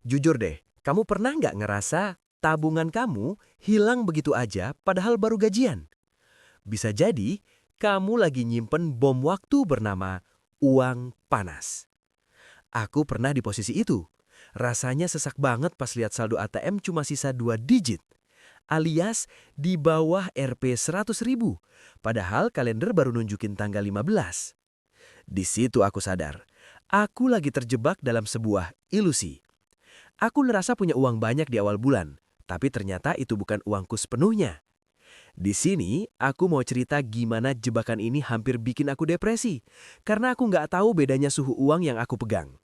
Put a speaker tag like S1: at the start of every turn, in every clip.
S1: Jujur deh, kamu pernah nggak ngerasa tabungan kamu hilang begitu aja padahal baru gajian? Bisa jadi kamu lagi nyimpen bom waktu bernama uang panas. Aku pernah di posisi itu. Rasanya sesak banget pas lihat saldo ATM cuma sisa 2 digit, alias di bawah Rp 100.000. Padahal kalender baru nunjukin tanggal 15. Di situ aku sadar, aku lagi terjebak dalam sebuah ilusi. Aku ngerasa punya uang banyak di awal bulan, tapi ternyata itu bukan uangku sepenuhnya. Di sini, aku mau cerita gimana jebakan ini hampir bikin aku depresi, karena aku nggak tahu bedanya suhu uang yang aku pegang.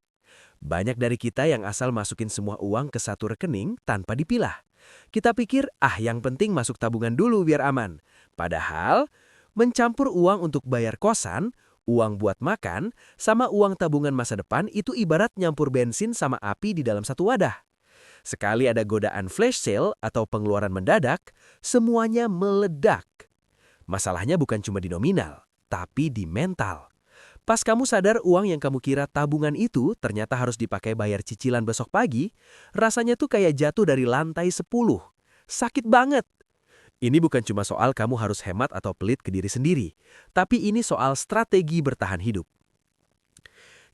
S1: Banyak dari kita yang asal masukin semua uang ke satu rekening tanpa dipilah. Kita pikir, yang penting masuk tabungan dulu biar aman. Padahal, mencampur uang untuk bayar kosan, uang buat makan, sama uang tabungan masa depan itu ibarat nyampur bensin sama api di dalam satu wadah. Sekali ada godaan flash sale atau pengeluaran mendadak, semuanya meledak. Masalahnya bukan cuma di nominal, tapi di mental. Pas kamu sadar uang yang kamu kira tabungan itu ternyata harus dipakai bayar cicilan besok pagi, rasanya tuh kayak jatuh dari lantai 10. Sakit banget. Ini bukan cuma soal kamu harus hemat atau pelit ke diri sendiri, tapi ini soal strategi bertahan hidup.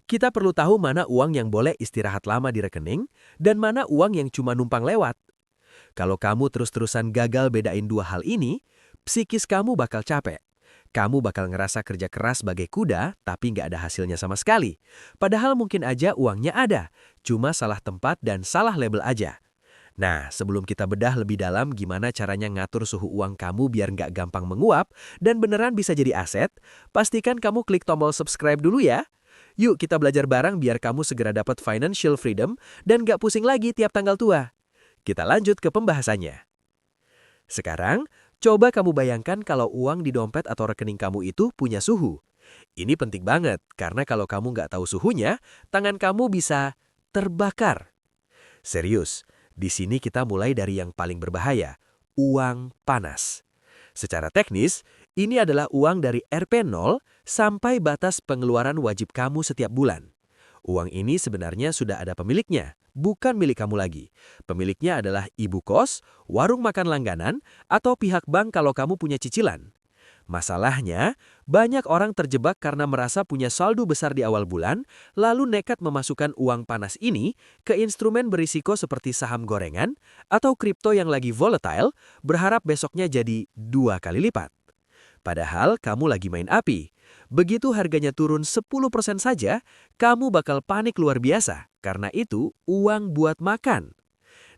S1: Kita perlu tahu mana uang yang boleh istirahat lama di rekening dan mana uang yang cuma numpang lewat. Kalau kamu terus-terusan gagal bedain dua hal ini, psikis kamu bakal capek. Kamu bakal ngerasa kerja keras sebagai kuda, tapi nggak ada hasilnya sama sekali. Padahal mungkin aja uangnya ada, cuma salah tempat dan salah label aja. Nah, sebelum kita bedah lebih dalam gimana caranya ngatur suhu uang kamu biar nggak gampang menguap dan beneran bisa jadi aset, pastikan kamu klik tombol subscribe dulu ya. Yuk kita belajar bareng biar kamu segera dapat financial freedom dan nggak pusing lagi tiap tanggal tua. Kita lanjut ke pembahasannya. Sekarang, coba kamu bayangkan kalau uang di dompet atau rekening kamu itu punya suhu. Ini penting banget, karena kalau kamu nggak tahu suhunya, tangan kamu bisa terbakar. Serius, di sini kita mulai dari yang paling berbahaya, uang panas. Secara teknis, ini adalah uang dari Rp0 sampai batas pengeluaran wajib kamu setiap bulan. Uang ini sebenarnya sudah ada pemiliknya, bukan milik kamu lagi. Pemiliknya adalah ibu kos, warung makan langganan, atau pihak bank kalau kamu punya cicilan. Masalahnya, banyak orang terjebak karena merasa punya saldo besar di awal bulan, lalu nekat memasukkan uang panas ini ke instrumen berisiko seperti saham gorengan atau kripto yang lagi volatile, berharap besoknya jadi 2 kali lipat. Padahal kamu lagi main api. Begitu harganya turun 10% saja, kamu bakal panik luar biasa, karena itu uang buat makan.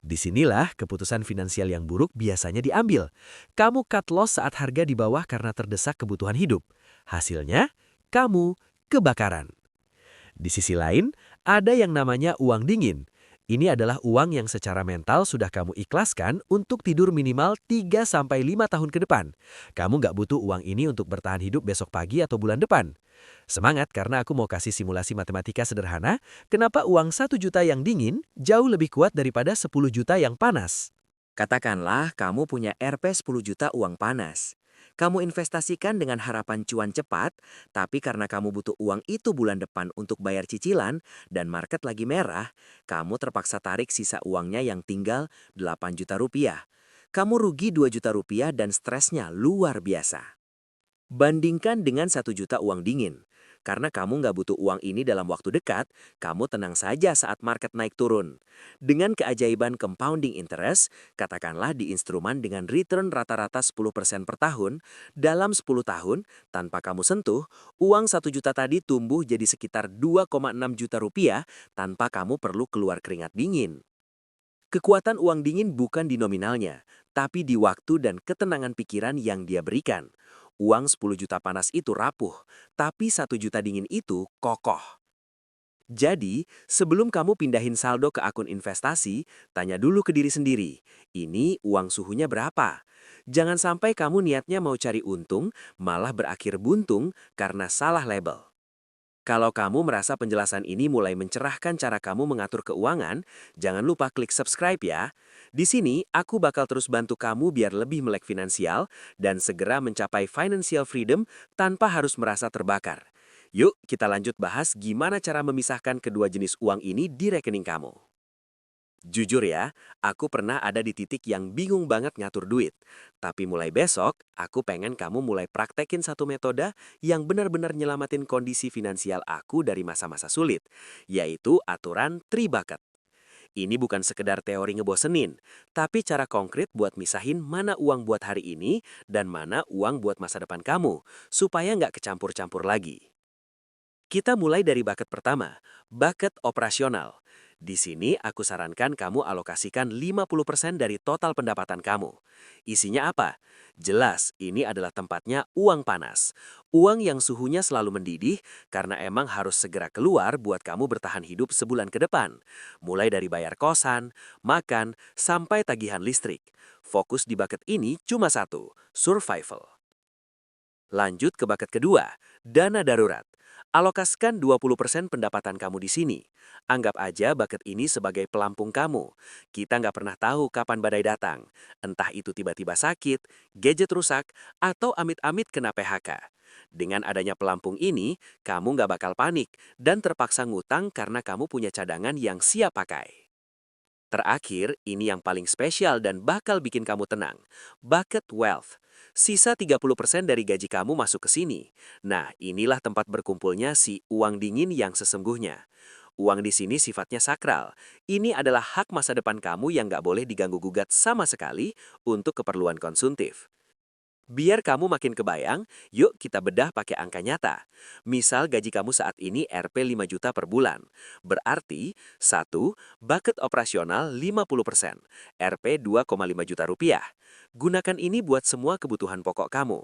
S1: Disinilah keputusan finansial yang buruk biasanya diambil. Kamu cut loss saat harga di bawah karena terdesak kebutuhan hidup. Hasilnya, kamu kebakaran. Di sisi lain, ada yang namanya uang dingin. Ini adalah uang yang secara mental sudah kamu ikhlaskan untuk tidur minimal 3 sampai 5 tahun ke depan. Kamu nggak butuh uang ini untuk bertahan hidup besok pagi atau bulan depan. Semangat karena aku mau kasih simulasi matematika sederhana, kenapa uang 1 juta yang dingin jauh lebih kuat daripada 10 juta yang panas.
S2: Katakanlah kamu punya Rp 10 juta uang panas. Kamu investasikan dengan harapan cuan cepat, tapi karena kamu butuh uang itu bulan depan untuk bayar cicilan dan market lagi merah, kamu terpaksa tarik sisa uangnya yang tinggal 8 juta rupiah. Kamu rugi 2 juta rupiah dan stresnya luar biasa. Bandingkan dengan 1 juta uang dingin. Karena kamu nggak butuh uang ini dalam waktu dekat, kamu tenang saja saat market naik turun. Dengan keajaiban compounding interest, katakanlah di instrumen dengan return rata-rata 10% per tahun, dalam 10 tahun, tanpa kamu sentuh, uang 1 juta tadi tumbuh jadi sekitar 2,6 juta rupiah tanpa kamu perlu keluar keringat dingin. Kekuatan uang dingin bukan di nominalnya, tapi di waktu dan ketenangan pikiran yang dia berikan. Uang 10 juta panas itu rapuh, tapi 1 juta dingin itu kokoh. Jadi, sebelum kamu pindahin saldo ke akun investasi, tanya dulu ke diri sendiri, ini uang suhunya berapa? Jangan sampai kamu niatnya mau cari untung, malah berakhir buntung karena salah label. Kalau kamu merasa penjelasan ini mulai mencerahkan cara kamu mengatur keuangan, jangan lupa klik subscribe ya. Di sini, aku bakal terus bantu kamu biar lebih melek finansial dan segera mencapai financial freedom tanpa harus merasa terbakar. Yuk, kita lanjut bahas gimana cara memisahkan kedua jenis uang ini di rekening kamu. Jujur ya, aku pernah ada di titik yang bingung banget ngatur duit. Tapi mulai besok, aku pengen kamu mulai praktekin satu metode yang benar-benar nyelamatin kondisi finansial aku dari masa-masa sulit, yaitu aturan 3 bucket. Ini bukan sekedar teori ngebosenin, tapi cara konkret buat misahin mana uang buat hari ini dan mana uang buat masa depan kamu, supaya nggak kecampur-campur lagi. Kita mulai dari bucket pertama, bucket operasional. Di sini aku sarankan kamu alokasikan 50% dari total pendapatan kamu. Isinya apa? Jelas, ini adalah tempatnya uang panas. Uang yang suhunya selalu mendidih karena emang harus segera keluar buat kamu bertahan hidup sebulan ke depan. Mulai dari bayar kosan, makan, sampai tagihan listrik. Fokus di bucket ini cuma satu, survival. Lanjut ke bucket kedua, dana darurat. Alokasikan 20% pendapatan kamu di sini. Anggap aja bucket ini sebagai pelampung kamu. Kita nggak pernah tahu kapan badai datang. Entah itu tiba-tiba sakit, gadget rusak, atau amit-amit kena PHK. Dengan adanya pelampung ini, kamu nggak bakal panik dan terpaksa ngutang karena kamu punya cadangan yang siap pakai. Terakhir, ini yang paling spesial dan bakal bikin kamu tenang. Bucket wealth. Sisa 30% dari gaji kamu masuk ke sini. Nah, inilah tempat berkumpulnya si uang dingin yang sesungguhnya. Uang di sini sifatnya sakral. Ini adalah hak masa depan kamu yang nggak boleh diganggu-gugat sama sekali untuk keperluan konsumtif. Biar kamu makin kebayang, yuk kita bedah pakai angka nyata. Misal gaji kamu saat ini Rp 5 juta per bulan. Berarti, 1. Bucket operasional 50%, Rp 2,5 juta rupiah. Gunakan ini buat semua kebutuhan pokok kamu.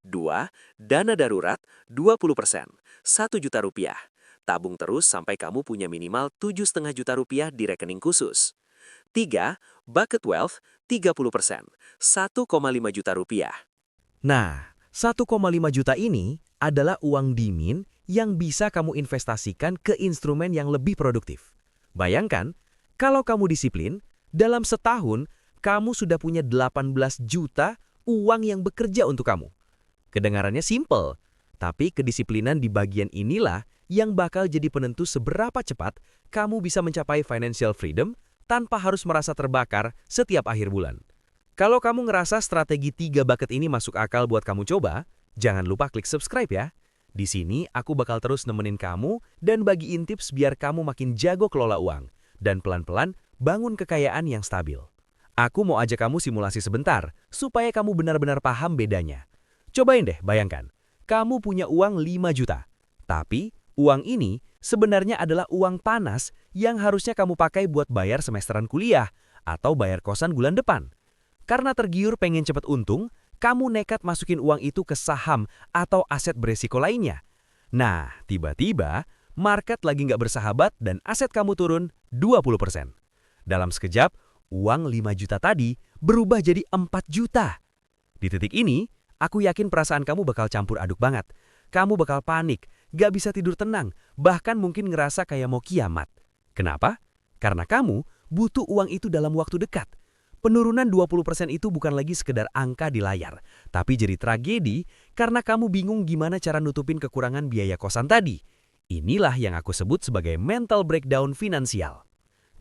S2: 2. Dana darurat 20%, 1 juta rupiah. Tabung terus sampai kamu punya minimal 7,5 juta rupiah di rekening khusus. 3. Bucket wealth 30%, 1,5 juta rupiah.
S3: Nah, 1,5 juta ini adalah uang dingin yang bisa kamu investasikan ke instrumen yang lebih produktif. Bayangkan, kalau kamu disiplin, dalam setahun kamu sudah punya 18 juta uang yang bekerja untuk kamu. Kedengarannya simple, tapi kedisiplinan di bagian inilah yang bakal jadi penentu seberapa cepat kamu bisa mencapai financial freedom tanpa harus merasa terbakar setiap akhir bulan. Kalau kamu ngerasa strategi 3 bucket ini masuk akal buat kamu coba, jangan lupa klik subscribe ya. Di sini aku bakal terus nemenin kamu dan bagiin tips biar kamu makin jago kelola uang dan pelan-pelan bangun kekayaan yang stabil. Aku mau ajak kamu simulasi sebentar supaya kamu benar-benar paham bedanya. Cobain deh bayangkan, kamu punya uang 5 juta. Tapi uang ini sebenarnya adalah uang panas yang harusnya kamu pakai buat bayar semesteran kuliah atau bayar kosan bulan depan. Karena tergiur pengen cepat untung, kamu nekat masukin uang itu ke saham atau aset beresiko lainnya. Nah, tiba-tiba market lagi nggak bersahabat dan aset kamu turun 20%. Dalam sekejap, uang 5 juta tadi berubah jadi 4 juta. Di titik ini, aku yakin perasaan kamu bakal campur aduk banget. Kamu bakal panik, nggak bisa tidur tenang, bahkan mungkin ngerasa kayak mau kiamat. Kenapa? Karena kamu butuh uang itu dalam waktu dekat. Penurunan 20% itu bukan lagi sekedar angka di layar, tapi jadi tragedi karena kamu bingung gimana cara nutupin kekurangan biaya kosan tadi. Inilah yang aku sebut sebagai mental breakdown finansial.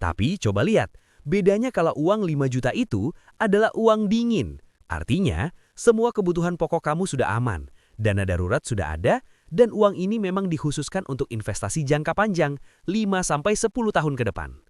S3: Tapi coba lihat, bedanya kalau uang 5 juta itu adalah uang dingin. Artinya, semua kebutuhan pokok kamu sudah aman, dana darurat sudah ada, dan uang ini memang dikhususkan untuk investasi jangka panjang, 5-10 tahun ke depan.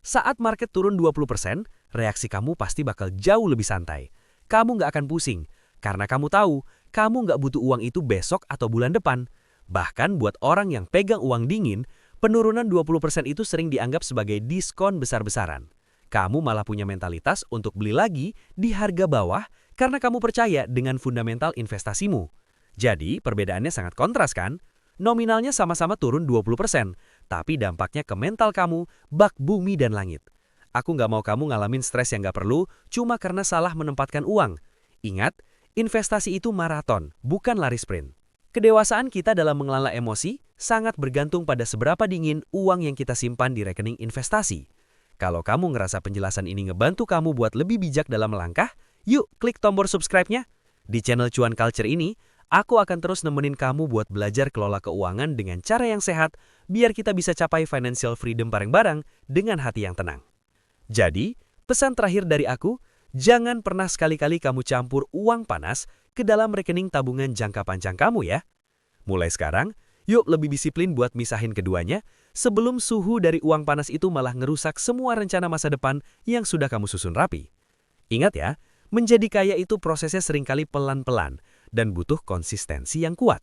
S3: Saat market turun 20%, reaksi kamu pasti bakal jauh lebih santai. Kamu nggak akan pusing, karena kamu tahu kamu nggak butuh uang itu besok atau bulan depan. Bahkan buat orang yang pegang uang dingin, penurunan 20% itu sering dianggap sebagai diskon besar-besaran. Kamu malah punya mentalitas untuk beli lagi di harga bawah karena kamu percaya dengan fundamental investasimu. Jadi perbedaannya sangat kontras kan? Nominalnya sama-sama turun 20%, tapi dampaknya ke mental kamu bak bumi dan langit. Aku nggak mau kamu ngalamin stres yang nggak perlu cuma karena salah menempatkan uang. Ingat, investasi itu maraton, bukan lari sprint. Kedewasaan kita dalam mengelola emosi sangat bergantung pada seberapa dingin uang yang kita simpan di rekening investasi. Kalau kamu ngerasa penjelasan ini ngebantu kamu buat lebih bijak dalam melangkah, yuk klik tombol subscribe-nya. Di channel Cuan Culture ini, aku akan terus nemenin kamu buat belajar kelola keuangan dengan cara yang sehat, biar kita bisa capai financial freedom bareng-bareng dengan hati yang tenang. Jadi, pesan terakhir dari aku, jangan pernah sekali-kali kamu campur uang panas ke dalam rekening tabungan jangka panjang kamu ya. Mulai sekarang, yuk lebih disiplin buat misahin keduanya sebelum suhu dari uang panas itu malah ngerusak semua rencana masa depan yang sudah kamu susun rapi. Ingat ya, menjadi kaya itu prosesnya seringkali pelan-pelan dan butuh konsistensi yang kuat.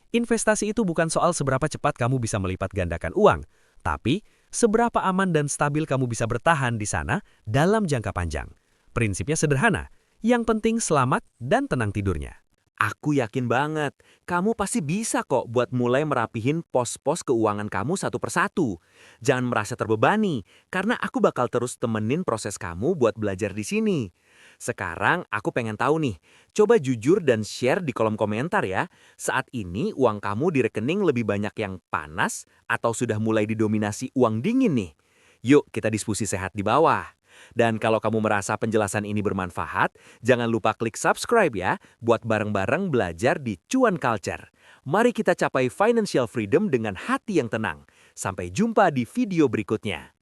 S3: Investasi itu bukan soal seberapa cepat kamu bisa melipat gandakan uang, tapi seberapa aman dan stabil kamu bisa bertahan di sana dalam jangka panjang. Prinsipnya sederhana, yang penting selamat dan tenang tidurnya.
S4: Aku yakin banget, kamu pasti bisa kok buat mulai merapihin pos-pos keuangan kamu satu persatu. Jangan merasa terbebani, karena aku bakal terus temenin proses kamu buat belajar di sini. Sekarang aku pengen tahu nih, coba jujur dan share di kolom komentar ya. Saat ini uang kamu di rekening lebih banyak yang panas atau sudah mulai didominasi uang dingin nih? Yuk kita diskusi sehat di bawah. Dan kalau kamu merasa penjelasan ini bermanfaat, jangan lupa klik subscribe ya, buat bareng-bareng belajar di Cuan Culture. Mari kita capai financial freedom dengan hati yang tenang. Sampai jumpa di video berikutnya.